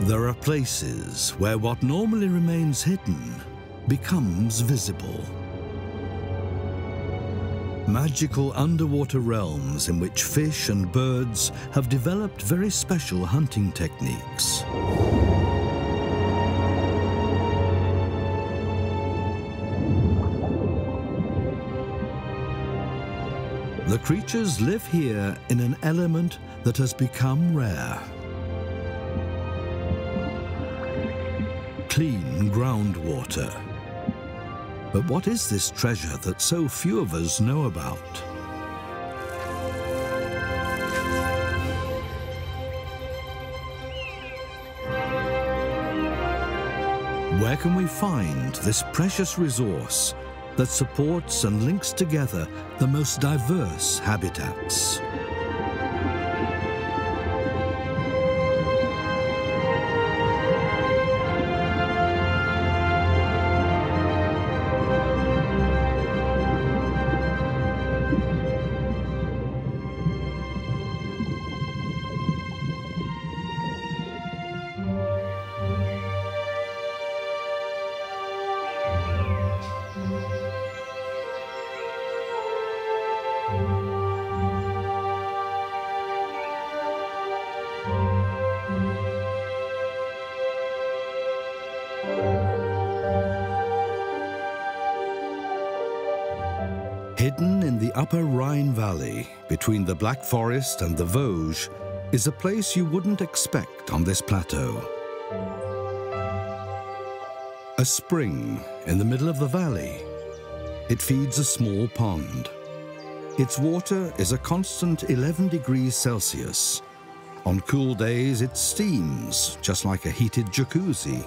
There are places where what normally remains hidden becomes visible. Magical underwater realms in which fish and birds have developed very special hunting techniques. The creatures live here in an element that has become rare. Clean groundwater. But what is this treasure that so few of us know about? Where can we find this precious resource that supports and links together the most diverse habitats? Hidden in the Upper Rhine Valley, between the Black Forest and the Vosges, is a place you wouldn't expect on this plateau. A spring in the middle of the valley. It feeds a small pond. Its water is a constant 11 degrees Celsius. On cool days, it steams, just like a heated jacuzzi.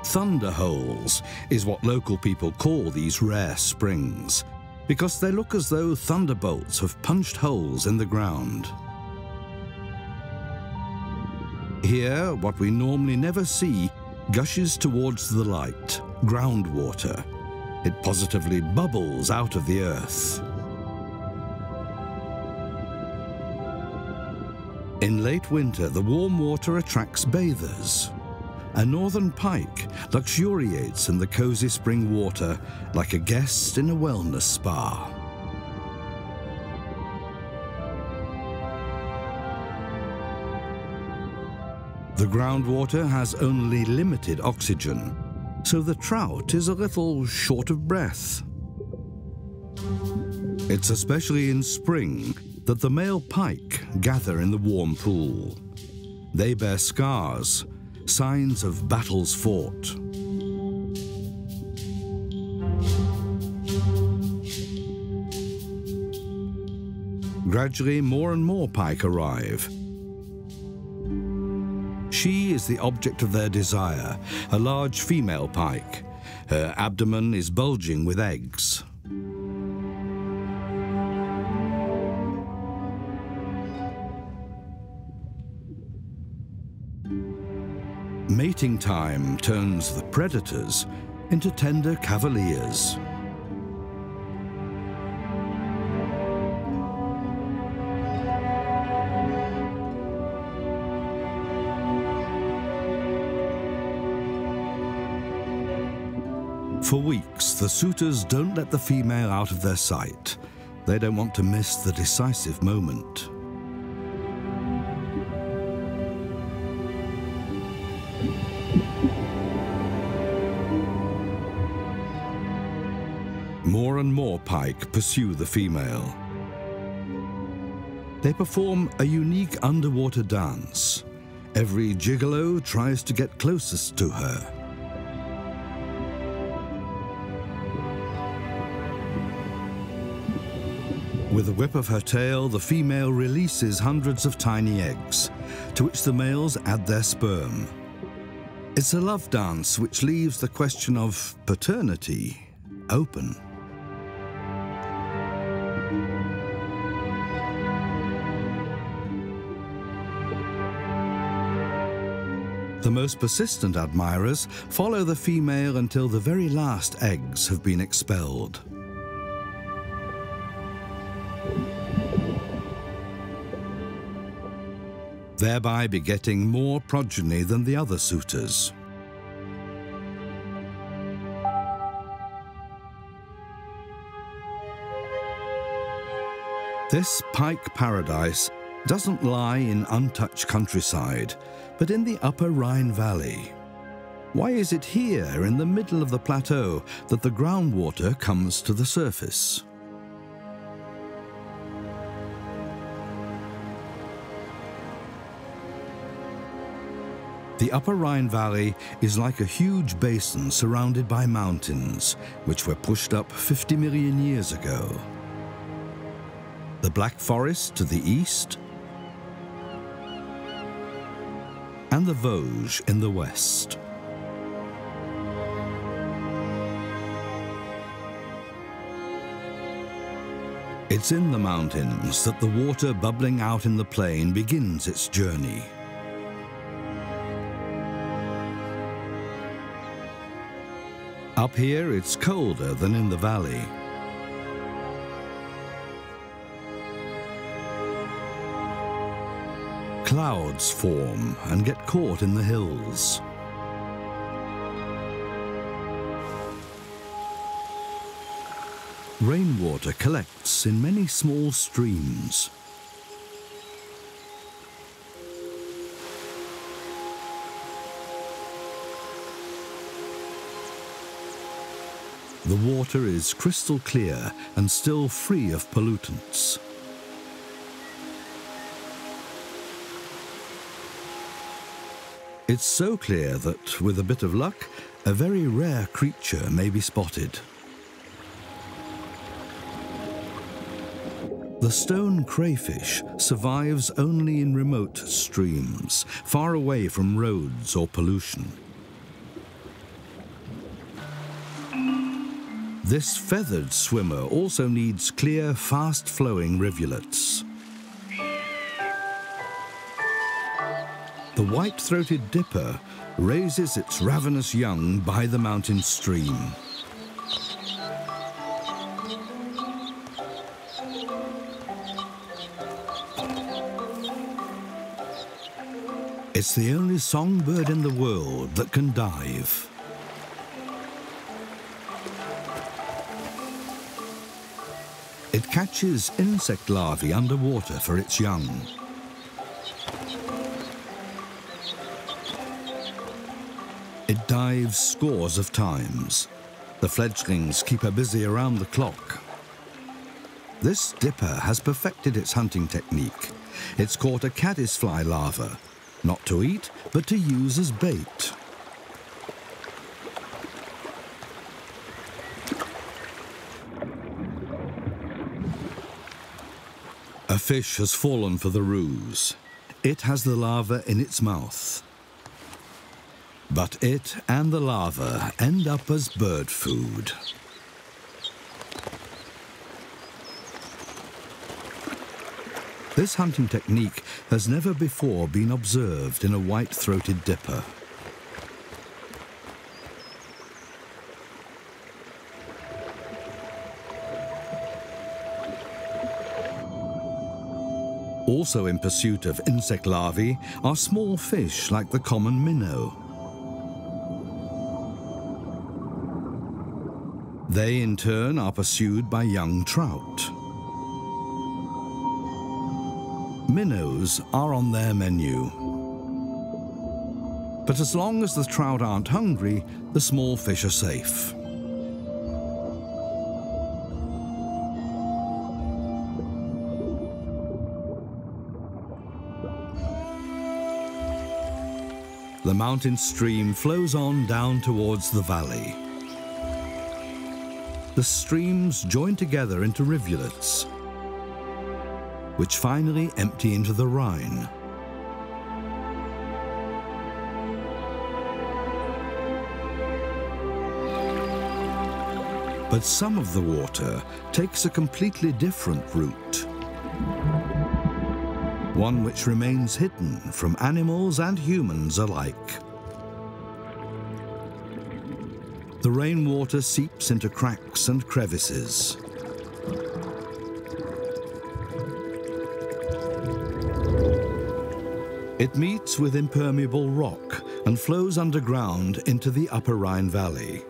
Thunder holes is what local people call these rare springs, because they look as though thunderbolts have punched holes in the ground. Here, what we normally never see gushes towards the light, groundwater. It positively bubbles out of the earth. In late winter, the warm water attracts bathers. A northern pike luxuriates in the cozy spring water like a guest in a wellness spa. The groundwater has only limited oxygen, so the trout is a little short of breath. It's especially in spring that the male pike gather in the warm pool. They bear scars, signs of battles fought. Gradually, more and more pike arrive. She is the object of their desire, a large female pike. Her abdomen is bulging with eggs. Mating time turns the predators into tender cavaliers. For weeks, the suitors don't let the female out of their sight. They don't want to miss the decisive moment. More and more pike pursue the female. They perform a unique underwater dance. Every gigolo tries to get closest to her. With a whip of her tail, the female releases hundreds of tiny eggs, to which the males add their sperm. It's a love dance which leaves the question of paternity open. The most persistent admirers follow the female until the very last eggs have been expelled. thereby begetting more progeny than the other suitors. This Pike paradise doesn't lie in untouched countryside, but in the Upper Rhine Valley. Why is it here, in the middle of the plateau, that the groundwater comes to the surface? The Upper Rhine Valley is like a huge basin surrounded by mountains, which were pushed up 50 million years ago. The Black Forest to the east, and the Vosges in the west. It's in the mountains that the water bubbling out in the plain begins its journey. Up here, it's colder than in the valley. Clouds form and get caught in the hills. Rainwater collects in many small streams. The water is crystal clear and still free of pollutants. It's so clear that, with a bit of luck, a very rare creature may be spotted. The stone crayfish survives only in remote streams, far away from roads or pollution. This feathered swimmer also needs clear, fast-flowing rivulets. The white-throated dipper raises its ravenous young by the mountain stream. It's the only songbird in the world that can dive. It catches insect larvae underwater for its young. It dives scores of times. The fledglings keep her busy around the clock. This dipper has perfected its hunting technique. It's caught a caddisfly larva, not to eat, but to use as bait. A fish has fallen for the ruse. It has the larva in its mouth. But it and the larva end up as bird food. This hunting technique has never before been observed in a white-throated dipper. Also in pursuit of insect larvae are small fish like the common minnow. They, in turn, are pursued by young trout. Minnows are on their menu. But as long as the trout aren't hungry, the small fish are safe. The mountain stream flows on down towards the valley. The streams join together into rivulets, which finally empty into the Rhine. But some of the water takes a completely different route. One which remains hidden from animals and humans alike. The rainwater seeps into cracks and crevices. It meets with impermeable rock and flows underground into the Upper Rhine Valley.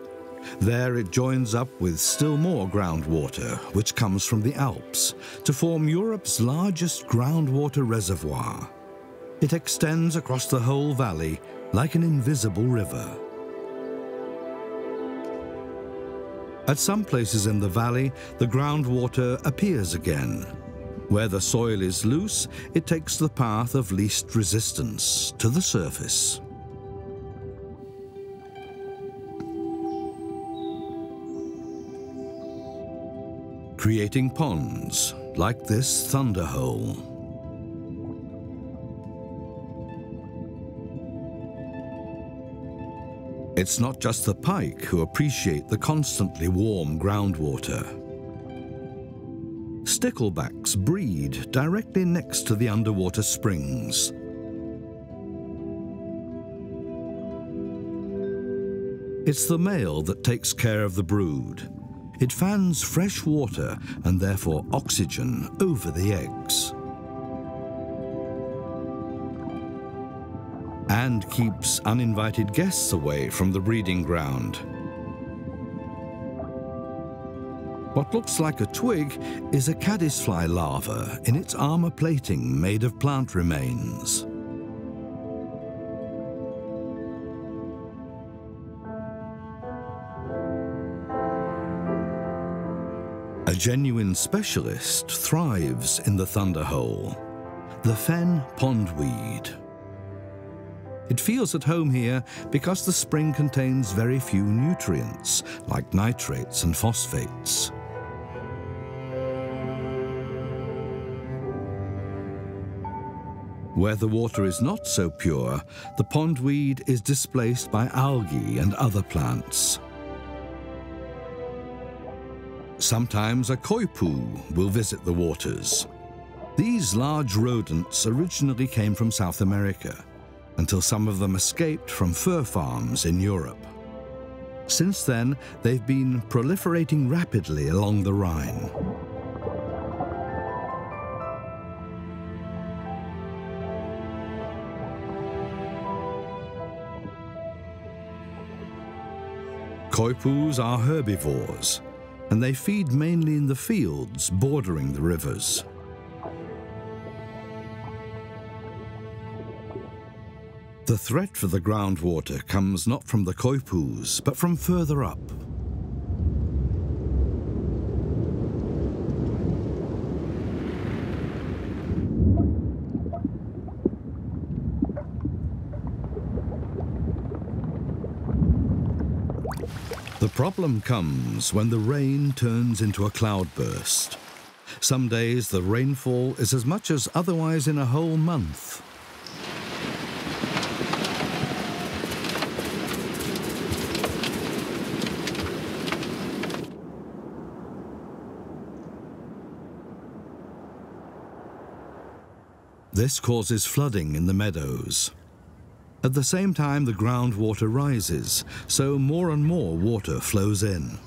There it joins up with still more groundwater, which comes from the Alps, to form Europe's largest groundwater reservoir. It extends across the whole valley like an invisible river. At some places in the valley, the groundwater appears again. Where the soil is loose, it takes the path of least resistance to the surface. Creating ponds, like this thunder hole. It's not just the pike who appreciate the constantly warm groundwater. Sticklebacks breed directly next to the underwater springs. It's the male that takes care of the brood. It fans fresh water and therefore oxygen over the eggs. And keeps uninvited guests away from the breeding ground. What looks like a twig is a caddisfly larva in its armor plating made of plant remains. A genuine specialist thrives in the thunderhole, the fen pondweed. It feels at home here because the spring contains very few nutrients, like nitrates and phosphates. Where the water is not so pure, the pondweed is displaced by algae and other plants. Sometimes a koipu will visit the waters. These large rodents originally came from South America, until some of them escaped from fur farms in Europe. Since then, they've been proliferating rapidly along the Rhine. Koipus are herbivores, and they feed mainly in the fields bordering the rivers. The threat for the groundwater comes not from the koipus, but from further up. The problem comes when the rain turns into a cloudburst. Some days the rainfall is as much as otherwise in a whole month. This causes flooding in the meadows. At the same time, the groundwater rises, so more and more water flows in.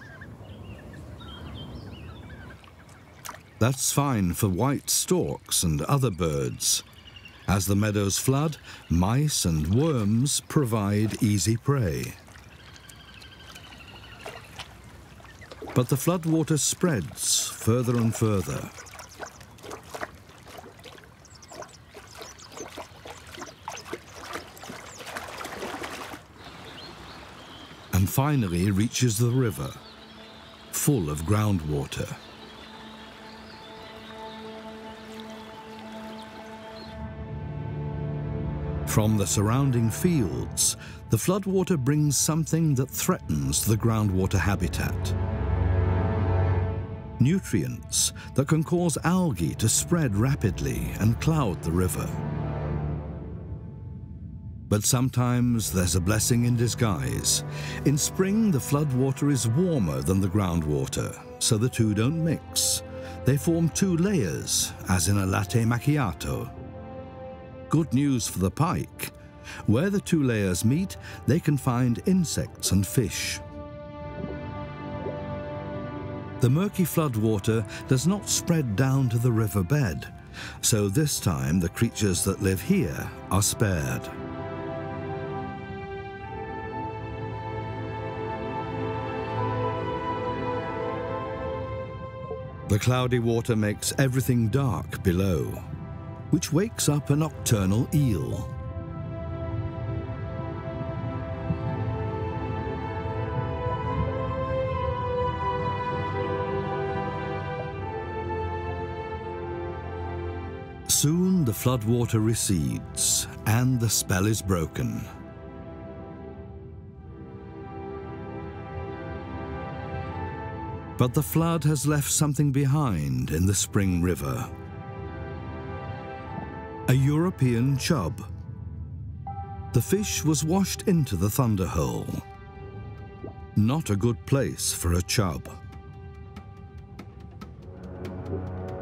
That's fine for white storks and other birds. As the meadows flood, mice and worms provide easy prey. But the floodwater spreads further and further. And finally reaches the river, full of groundwater. From the surrounding fields, the floodwater brings something that threatens the groundwater habitat. Nutrients that can cause algae to spread rapidly and cloud the river. But sometimes there's a blessing in disguise. In spring, the floodwater is warmer than the groundwater, so the two don't mix. They form two layers, as in a latte macchiato. Good news for the pike. Where the two layers meet, they can find insects and fish. The murky floodwater does not spread down to the riverbed. so this time the creatures that live here are spared. The cloudy water makes everything dark below, which wakes up a nocturnal eel. Soon the floodwater recedes and the spell is broken. But the flood has left something behind in the spring river. A European chub. The fish was washed into the thunderhole. Not a good place for a chub.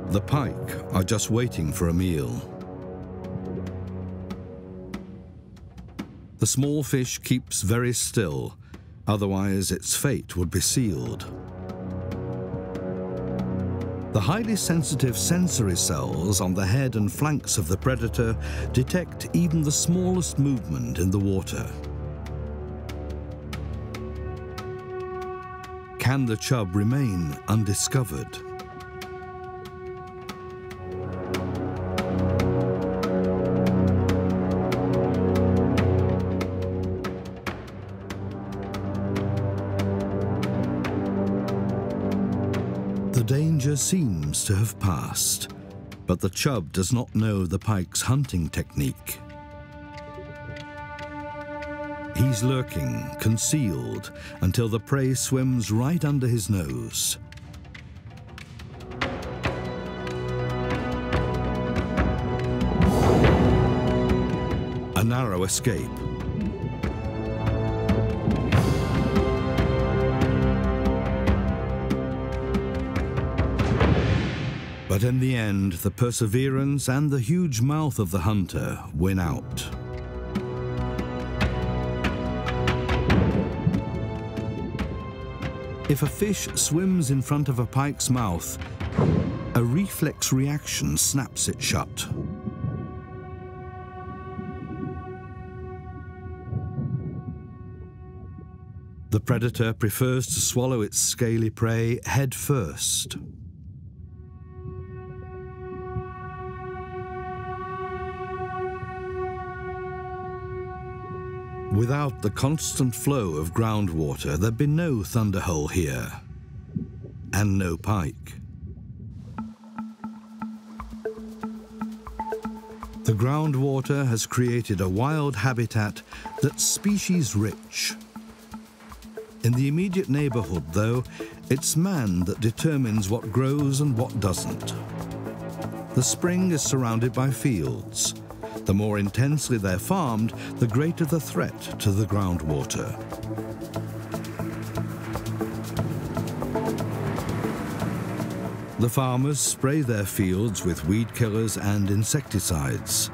The pike are just waiting for a meal. The small fish keeps very still, otherwise its fate would be sealed. The highly sensitive sensory cells on the head and flanks of the predator detect even the smallest movement in the water. Can the chub remain undiscovered? The danger seems to have passed, but the chub does not know the pike's hunting technique. He's lurking, concealed, until the prey swims right under his nose. A narrow escape. But in the end, the perseverance and the huge mouth of the hunter win out. If a fish swims in front of a pike's mouth, a reflex reaction snaps it shut. The predator prefers to swallow its scaly prey head first. Without the constant flow of groundwater, there'd be no thunderhole here, and no pike. The groundwater has created a wild habitat that's species-rich. In the immediate neighborhood, though, it's man that determines what grows and what doesn't. The spring is surrounded by fields. The more intensely they're farmed, the greater the threat to the groundwater. The farmers spray their fields with weed killers and insecticides.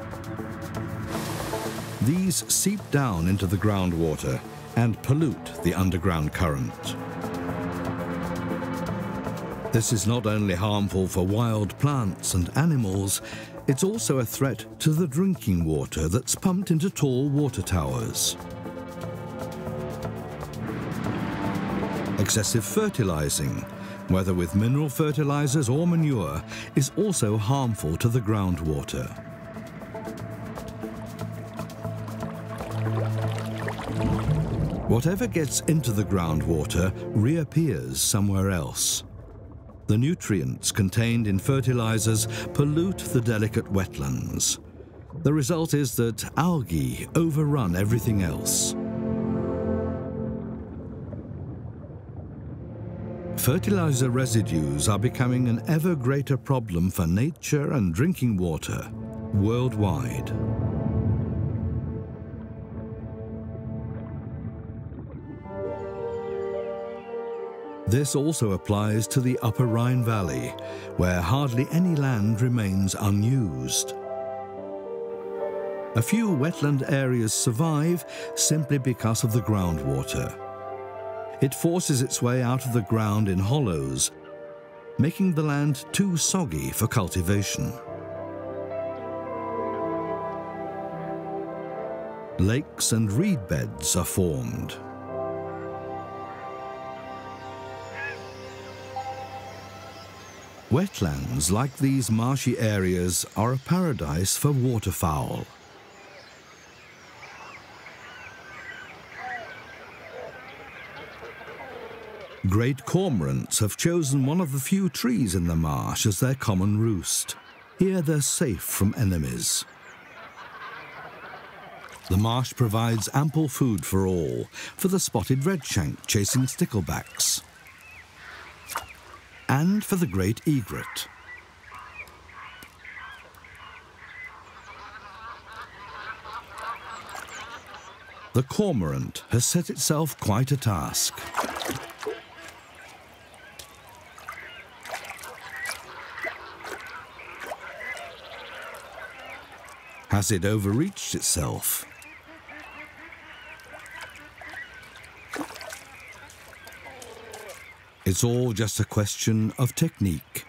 These seep down into the groundwater and pollute the underground current. This is not only harmful for wild plants and animals, it's also a threat to the drinking water that's pumped into tall water towers. Excessive fertilizing, whether with mineral fertilizers or manure, is also harmful to the groundwater. Whatever gets into the groundwater reappears somewhere else. The nutrients contained in fertilizers pollute the delicate wetlands. The result is that algae overrun everything else. Fertilizer residues are becoming an ever greater problem for nature and drinking water worldwide. This also applies to the Upper Rhine Valley, where hardly any land remains unused. A few wetland areas survive simply because of the groundwater. It forces its way out of the ground in hollows, making the land too soggy for cultivation. Lakes and reed beds are formed. Wetlands like these marshy areas are a paradise for waterfowl. Great cormorants have chosen one of the few trees in the marsh as their common roost. Here they're safe from enemies. The marsh provides ample food for all, for the spotted redshank chasing sticklebacks, and for the great egret. The cormorant has set itself quite a task. Has it overreached itself? It's all just a question of technique.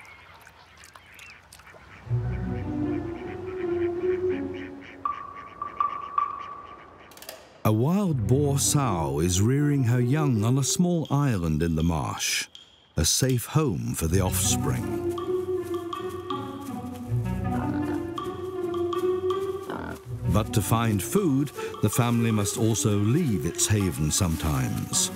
A wild boar sow is rearing her young on a small island in the marsh, a safe home for the offspring. But to find food, the family must also leave its haven sometimes.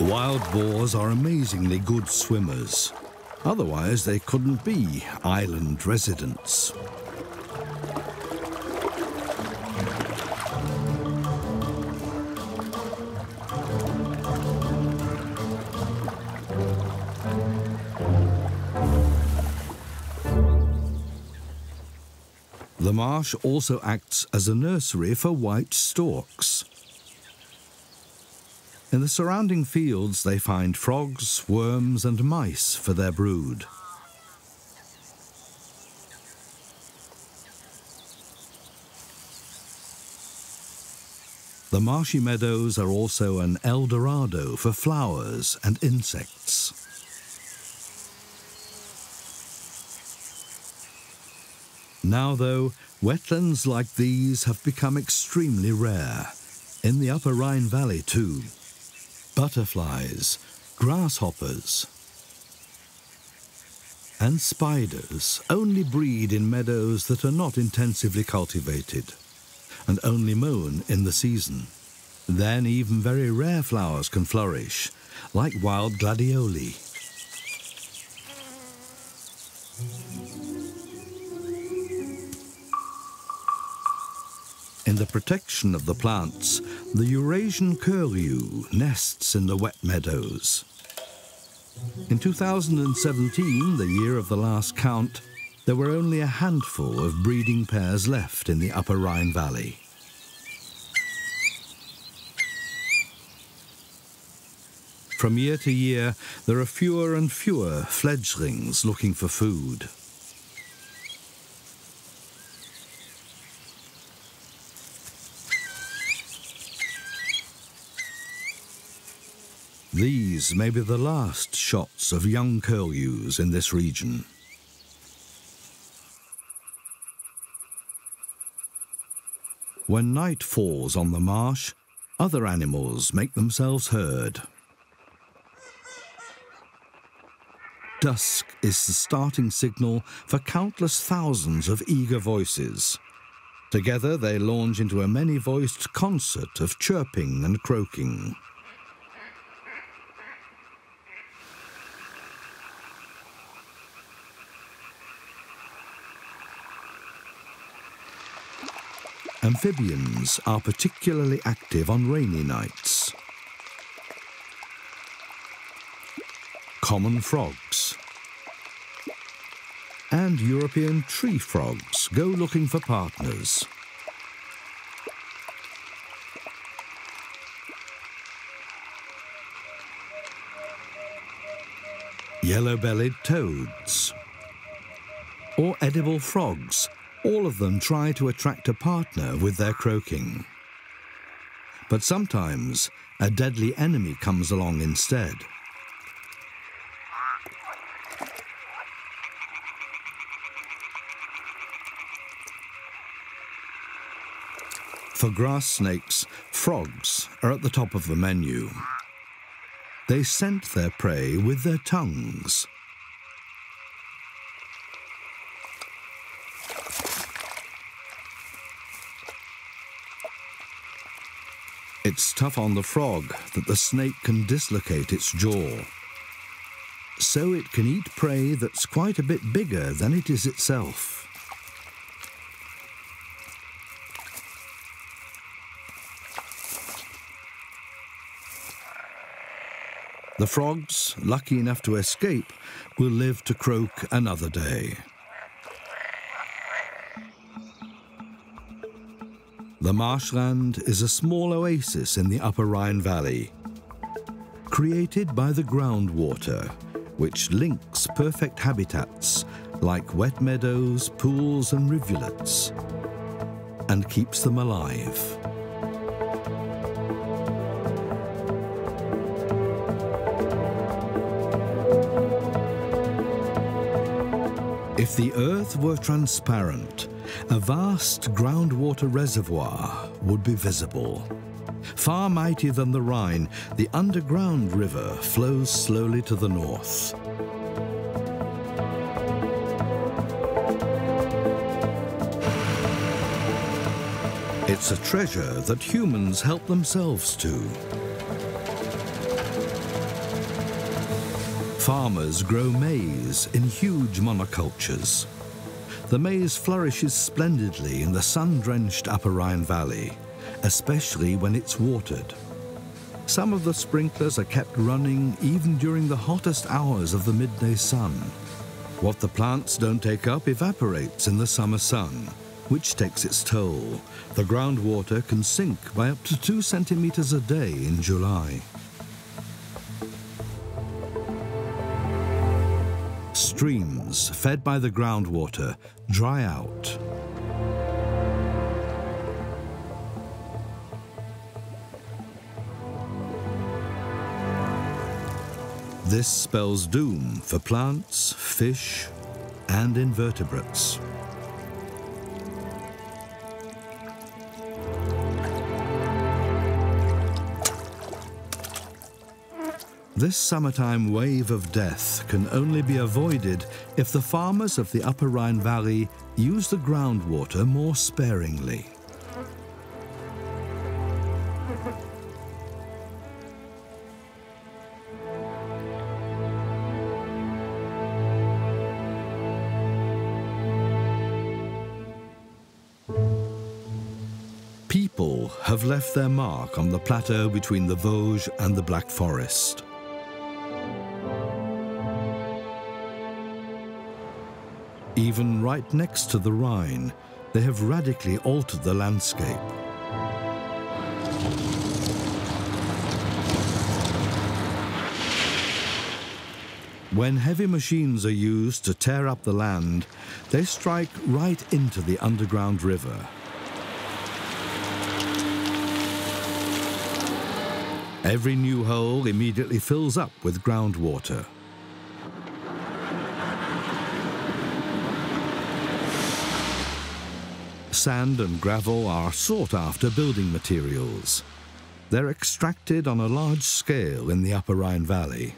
Wild boars are amazingly good swimmers. Otherwise, they couldn't be island residents. The marsh also acts as a nursery for white storks. In the surrounding fields, they find frogs, worms, and mice for their brood. The marshy meadows are also an El Dorado for flowers and insects. Now, though, wetlands like these have become extremely rare. In the Upper Rhine Valley, too. Butterflies, grasshoppers, and spiders only breed in meadows that are not intensively cultivated and only mown in the season. Then even very rare flowers can flourish, like wild gladioli. In the protection of the plants, the Eurasian curlew nests in the wet meadows. In 2017, the year of the last count, there were only a handful of breeding pairs left in the Upper Rhine Valley. From year to year, there are fewer and fewer fledglings looking for food. These may be the last shots of young curlews in this region. When night falls on the marsh, other animals make themselves heard. Dusk is the starting signal for countless thousands of eager voices. Together they launch into a many-voiced concert of chirping and croaking. Amphibians are particularly active on rainy nights. Common frogs and European tree frogs go looking for partners. Yellow-bellied toads or edible frogs, all of them try to attract a partner with their croaking. But sometimes a deadly enemy comes along instead. For grass snakes, frogs are at the top of the menu. They scent their prey with their tongues. It's tough on the frog that the snake can dislocate its jaw. So it can eat prey that's quite a bit bigger than it is itself. The frogs, lucky enough to escape, will live to croak another day. The marshland is a small oasis in the Upper Rhine Valley, created by the groundwater, which links perfect habitats like wet meadows, pools and rivulets, and keeps them alive. If the earth were transparent, a vast groundwater reservoir would be visible. Far mightier than the Rhine, the underground river flows slowly to the north. It's a treasure that humans help themselves to. Farmers grow maize in huge monocultures. The maize flourishes splendidly in the sun-drenched Upper Rhine Valley, especially when it's watered. Some of the sprinklers are kept running even during the hottest hours of the midday sun. What the plants don't take up evaporates in the summer sun, which takes its toll. The groundwater can sink by up to 2 centimeters a day in July. Streams fed by the groundwater dry out. This spells doom for plants, fish, and invertebrates. This summertime wave of death can only be avoided if the farmers of the Upper Rhine Valley use the groundwater more sparingly. People have left their mark on the plateau between the Vosges and the Black Forest. Even right next to the Rhine, they have radically altered the landscape. When heavy machines are used to tear up the land, they strike right into the underground river. Every new hole immediately fills up with groundwater. Sand and gravel are sought-after building materials. They're extracted on a large scale in the Upper Rhine Valley.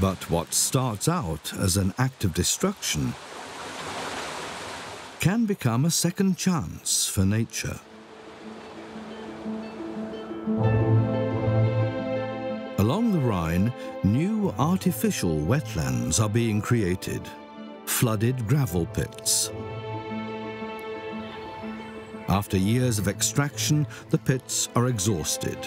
But what starts out as an act of destruction can become a second chance for nature. Along the Rhine, new artificial wetlands are being created, flooded gravel pits. After years of extraction, the pits are exhausted.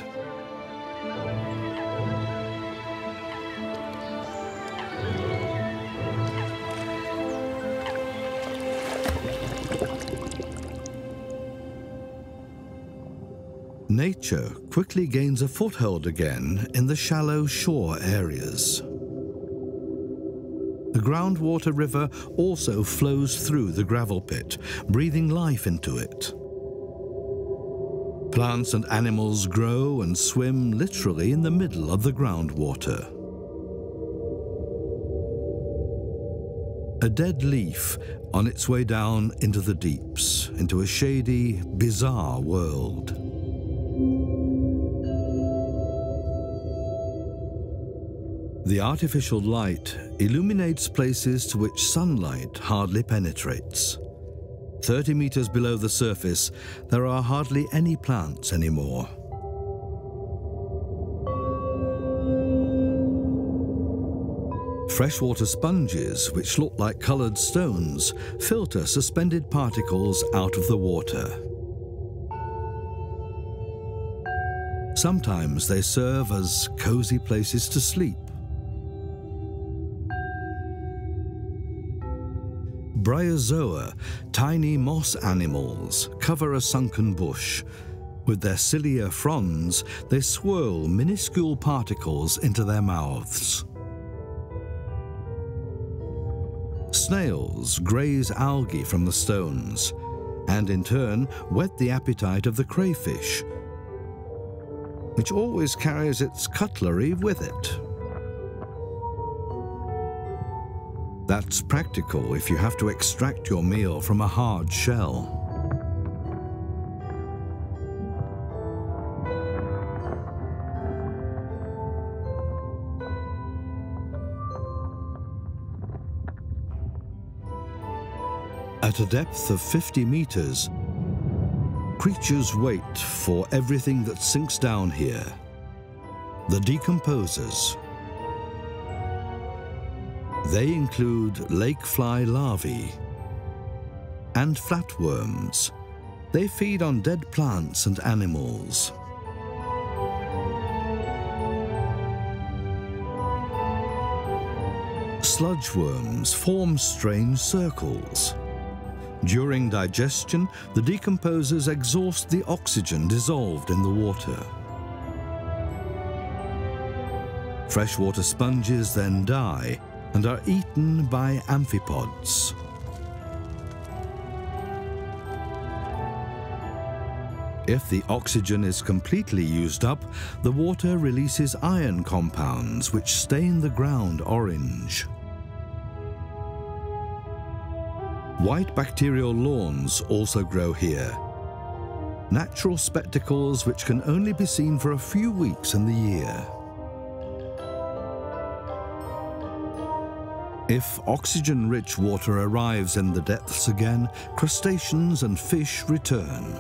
Nature quickly gains a foothold again in the shallow shore areas. The groundwater river also flows through the gravel pit, breathing life into it. Plants and animals grow and swim literally in the middle of the groundwater. A dead leaf on its way down into the deeps, into a shady, bizarre world. The artificial light illuminates places to which sunlight hardly penetrates. 30 meters below the surface, there are hardly any plants anymore. Freshwater sponges, which look like colored stones, filter suspended particles out of the water. Sometimes they serve as cozy places to sleep. Bryozoa, tiny moss animals, cover a sunken bush. With their cilia fronds, they swirl minuscule particles into their mouths. Snails graze algae from the stones, and in turn whet the appetite of the crayfish, which always carries its cutlery with it. That's practical if you have to extract your meal from a hard shell. At a depth of 50 meters, creatures wait for everything that sinks down here. The decomposers. They include lake fly larvae and flatworms. They feed on dead plants and animals. Sludge worms form strange circles. During digestion, the decomposers exhaust the oxygen dissolved in the water. Freshwater sponges then die and are eaten by amphipods. If the oxygen is completely used up, the water releases iron compounds which stain the ground orange. White bacterial lawns also grow here. Natural spectacles which can only be seen for a few weeks in the year. If oxygen-rich water arrives in the depths again, crustaceans and fish return.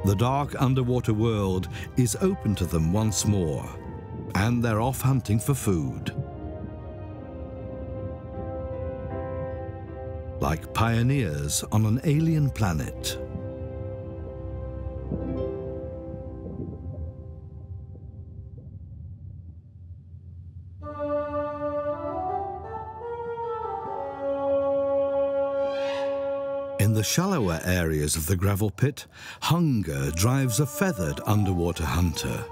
The dark underwater world is open to them once more, and they're off hunting for food. Like pioneers on an alien planet. In the shallower areas of the gravel pit, hunger drives a feathered underwater hunter.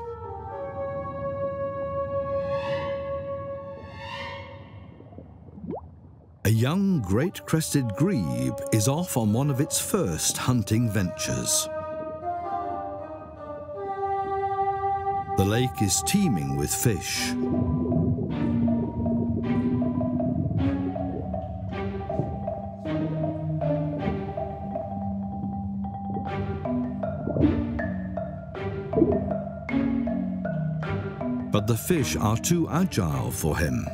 A young great crested grebe is off on one of its first hunting ventures. The lake is teeming with fish. But the fish are too agile for him.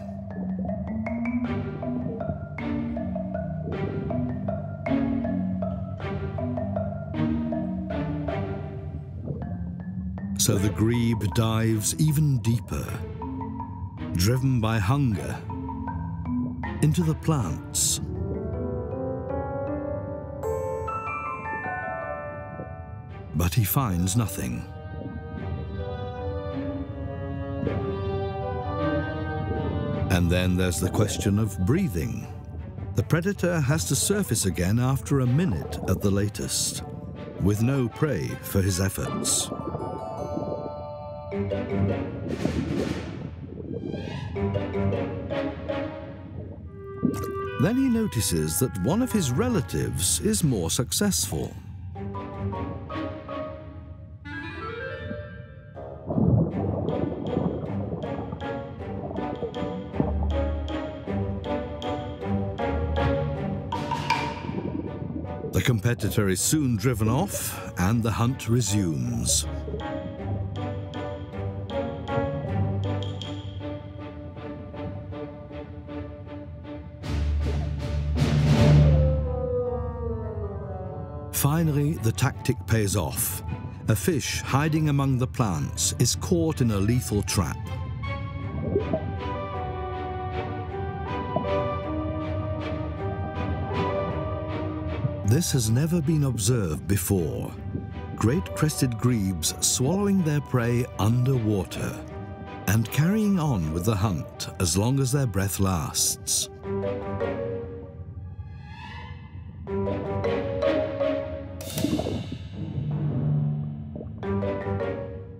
So the grebe dives even deeper, driven by hunger, into the plants. But he finds nothing. And then there's the question of breathing. The predator has to surface again after a minute at the latest, with no prey for his efforts. Then he notices that one of his relatives is more successful. The competitor is soon driven off, and the hunt resumes. Finally, the tactic pays off. A fish hiding among the plants is caught in a lethal trap. This has never been observed before. Great crested grebes swallowing their prey underwater and carrying on with the hunt as long as their breath lasts.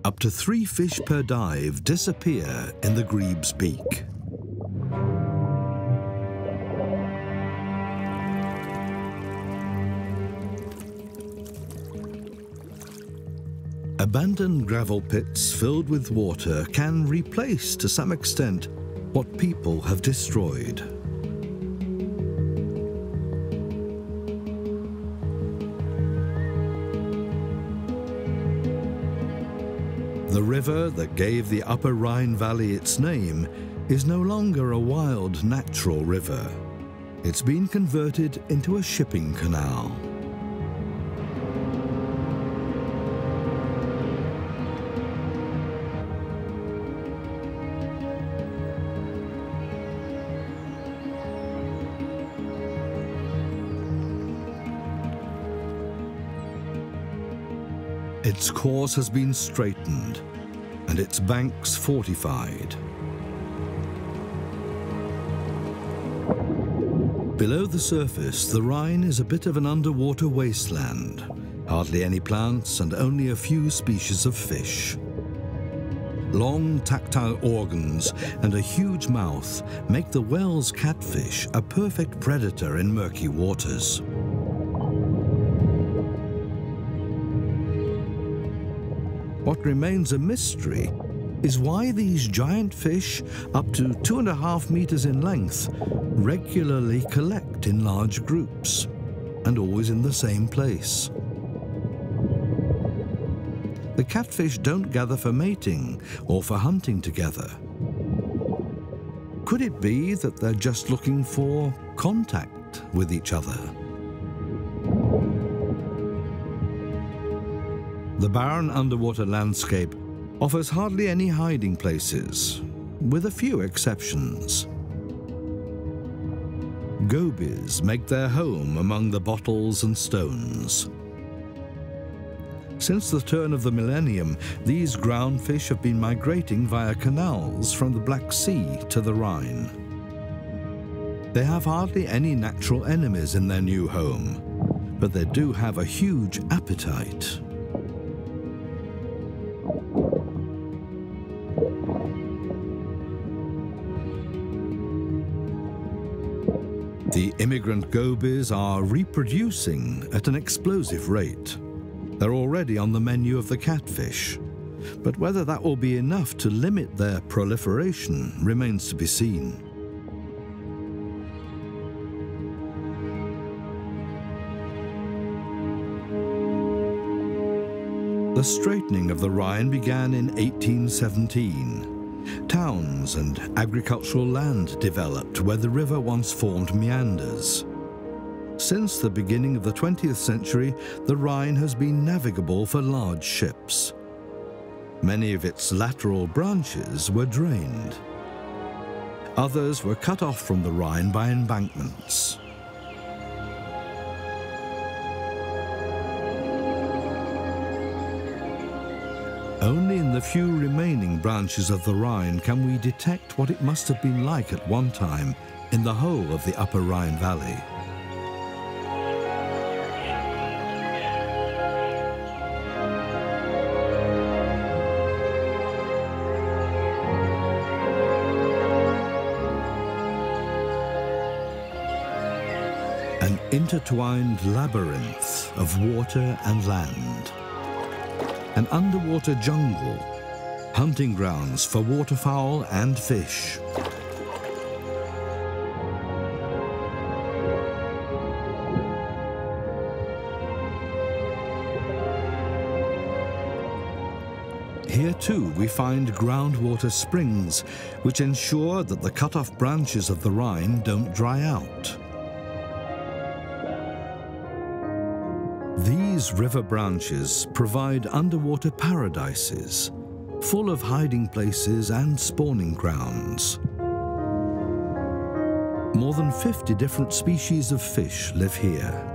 Up to 3 fish per dive disappear in the grebe's beak. Abandoned gravel pits filled with water can replace, to some extent, what people have destroyed. The river that gave the Upper Rhine Valley its name is no longer a wild, natural river. It's been converted into a shipping canal. Its course has been straightened and its banks fortified. Below the surface, the Rhine is a bit of an underwater wasteland. Hardly any plants and only a few species of fish. Long tactile organs and a huge mouth make the Wells catfish a perfect predator in murky waters. What remains a mystery is why these giant fish, up to 2.5 meters in length, regularly collect in large groups, and always in the same place. The catfish don't gather for mating or for hunting together. Could it be that they're just looking for contact with each other? The barren underwater landscape offers hardly any hiding places, with a few exceptions. Gobies make their home among the bottles and stones. Since the turn of the millennium, these groundfish have been migrating via canals from the Black Sea to the Rhine. They have hardly any natural enemies in their new home, but they do have a huge appetite. The immigrant gobies are reproducing at an explosive rate. They're already on the menu of the catfish, but whether that will be enough to limit their proliferation remains to be seen. The straightening of the Rhine began in 1817. Towns and agricultural land developed where the river once formed meanders. Since the beginning of the 20th century, the Rhine has been navigable for large ships. Many of its lateral branches were drained. Others were cut off from the Rhine by embankments. Only in the few remaining branches of the Rhine can we detect what it must have been like at one time in the whole of the Upper Rhine Valley. An intertwined labyrinth of water and land. An underwater jungle, hunting grounds for waterfowl and fish. Here too we find groundwater springs, which ensure that the cut-off branches of the Rhine don't dry out. These river branches provide underwater paradises, full of hiding places and spawning grounds. More than 50 different species of fish live here.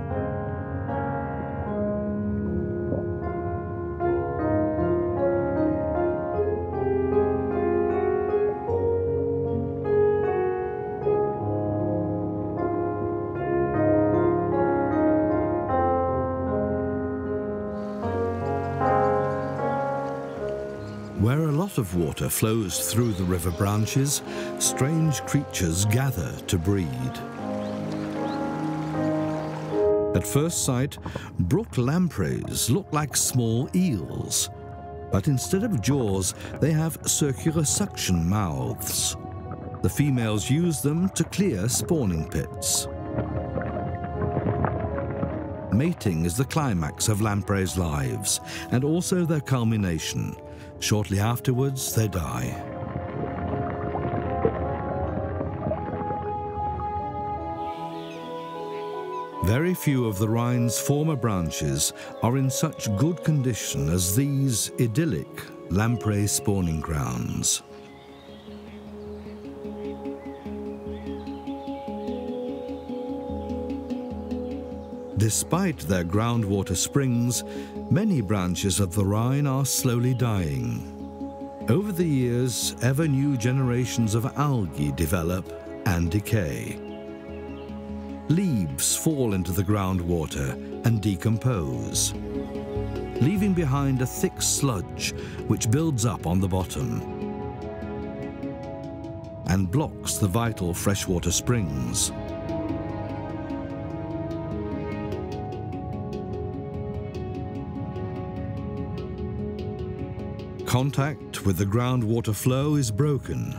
Where a lot of water flows through the river branches, strange creatures gather to breed. At first sight, brook lampreys look like small eels, but instead of jaws, they have circular suction mouths. The females use them to clear spawning pits. Mating is the climax of lampreys' lives, and also their culmination. Shortly afterwards, they die. Very few of the Rhine's former branches are in such good condition as these idyllic lamprey spawning grounds. Despite their groundwater springs, many branches of the Rhine are slowly dying. Over the years, ever new generations of algae develop and decay. Leaves fall into the groundwater and decompose, leaving behind a thick sludge which builds up on the bottom and blocks the vital freshwater springs. Contact with the groundwater flow is broken.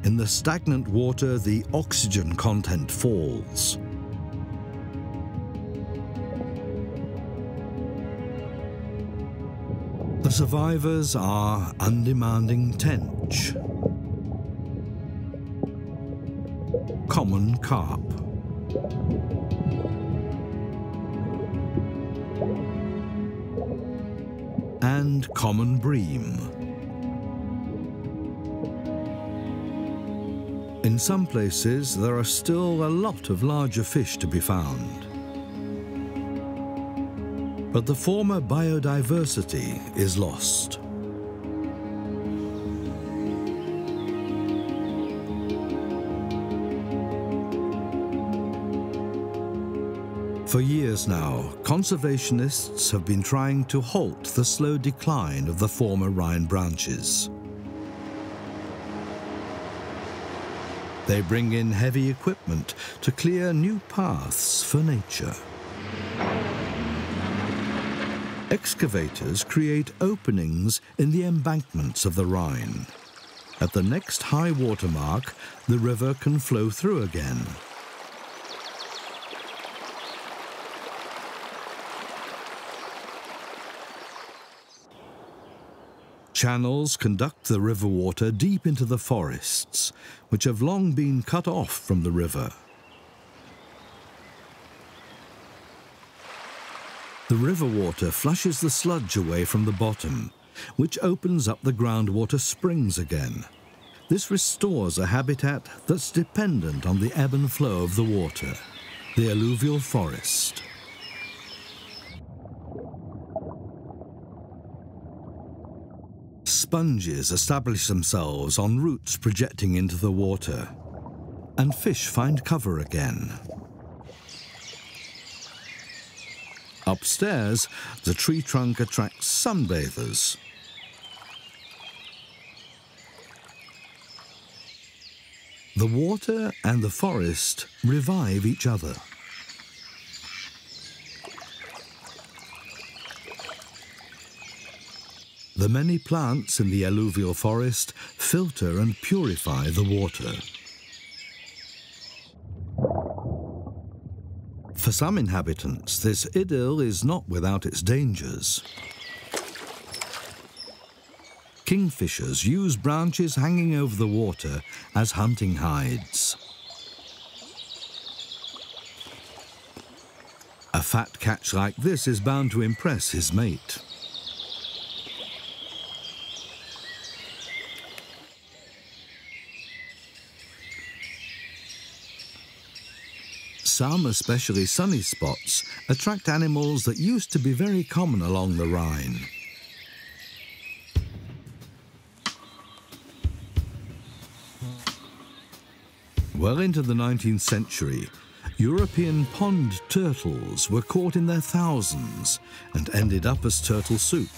In the stagnant water, the oxygen content falls. The survivors are undemanding tench, common carp, and common bream. In some places, there are still a lot of larger fish to be found. But the former biodiversity is lost. For years now, conservationists have been trying to halt the slow decline of the former Rhine branches. They bring in heavy equipment to clear new paths for nature. Excavators create openings in the embankments of the Rhine. At the next high water mark, the river can flow through again. Channels conduct the river water deep into the forests, which have long been cut off from the river. The river water flushes the sludge away from the bottom, which opens up the groundwater springs again. This restores a habitat that's dependent on the ebb and flow of the water, the alluvial forest. sponges establish themselves on roots projecting into the water, and fish find cover again. Upstairs, the tree trunk attracts sunbathers. The water and the forest revive each other. The many plants in the alluvial forest filter and purify the water. For some inhabitants, this idyll is not without its dangers. Kingfishers use branches hanging over the water as hunting hides. A fat catch like this is bound to impress his mate. Some especially sunny spots attract animals that used to be very common along the Rhine. Well into the 19th century, European pond turtles were caught in their thousands and ended up as turtle soup.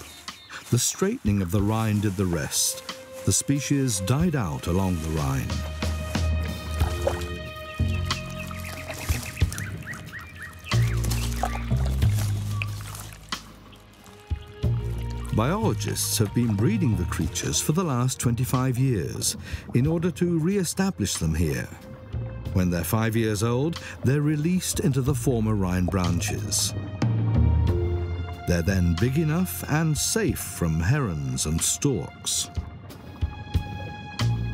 The straightening of the Rhine did the rest. The species died out along the Rhine. Biologists have been breeding the creatures for the last 25 years in order to re-establish them here. When they're 5 years old, they're released into the former Rhine branches. They're then big enough and safe from herons and storks.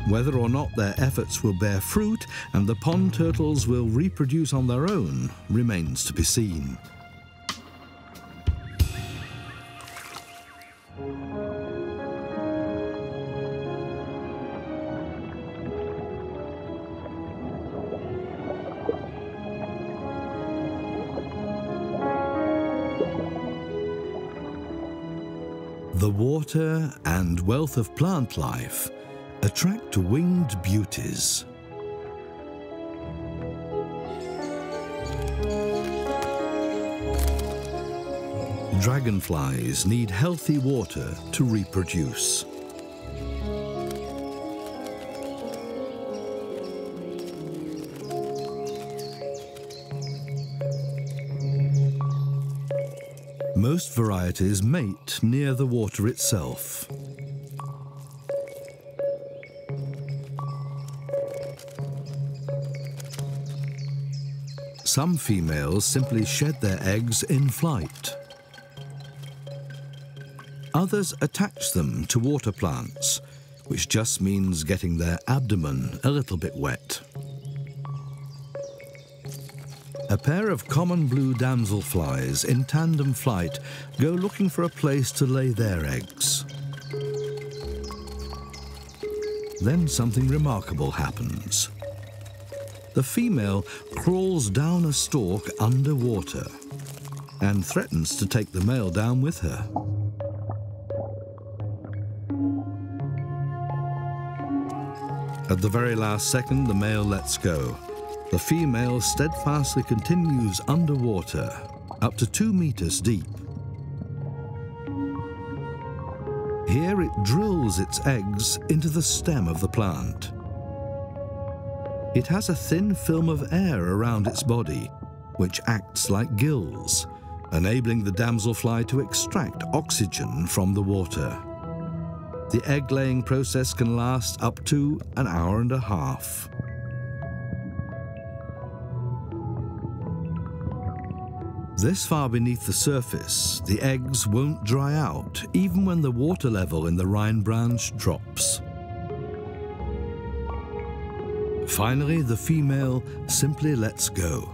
Whether or not their efforts will bear fruit and the pond turtles will reproduce on their own remains to be seen. The water and wealth of plant life attract winged beauties. Dragonflies need healthy water to reproduce. Most varieties mate near the water itself. Some females simply shed their eggs in flight. Others attach them to water plants, which just means getting their abdomen a little bit wet. A pair of common blue damselflies in tandem flight go looking for a place to lay their eggs. Then something remarkable happens. The female crawls down a stalk underwater and threatens to take the male down with her. At the very last second, the male lets go. The female steadfastly continues underwater, up to 2 meters deep. Here it drills its eggs into the stem of the plant. It has a thin film of air around its body, which acts like gills, enabling the damselfly to extract oxygen from the water. The egg-laying process can last up to an hour and a half. This far beneath the surface, the eggs won't dry out, even when the water level in the Rhine branch drops. Finally, the female simply lets go.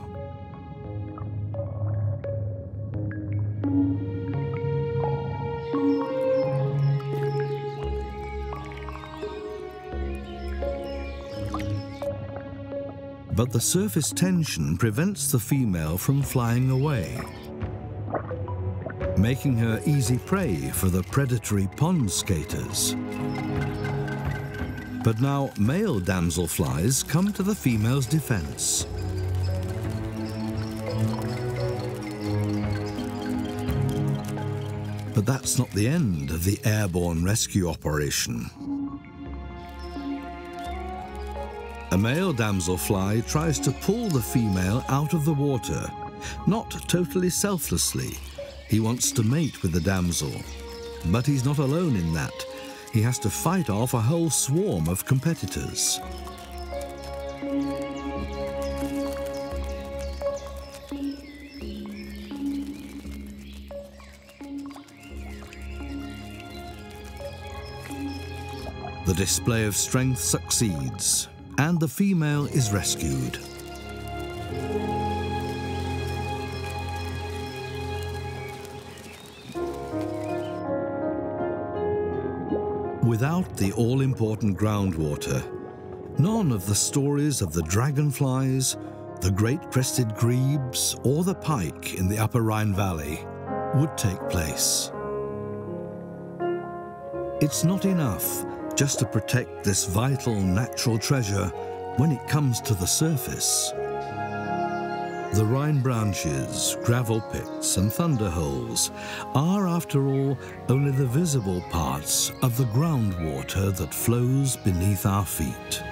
But the surface tension prevents the female from flying away. making her easy prey for the predatory pond skaters. But now male damselflies come to the female's defense. But that's not the end of the airborne rescue operation. A male damselfly tries to pull the female out of the water, not totally selflessly. He wants to mate with the damsel. But he's not alone in that. He has to fight off a whole swarm of competitors. The display of strength succeeds, and the female is rescued. Without the all-important groundwater, none of the stories of the dragonflies, the great crested grebes, or the pike in the Upper Rhine Valley would take place. It's not enough just to protect this vital natural treasure when it comes to the surface. The Rhine branches, gravel pits and thunderholes are, after all, only the visible parts of the groundwater that flows beneath our feet.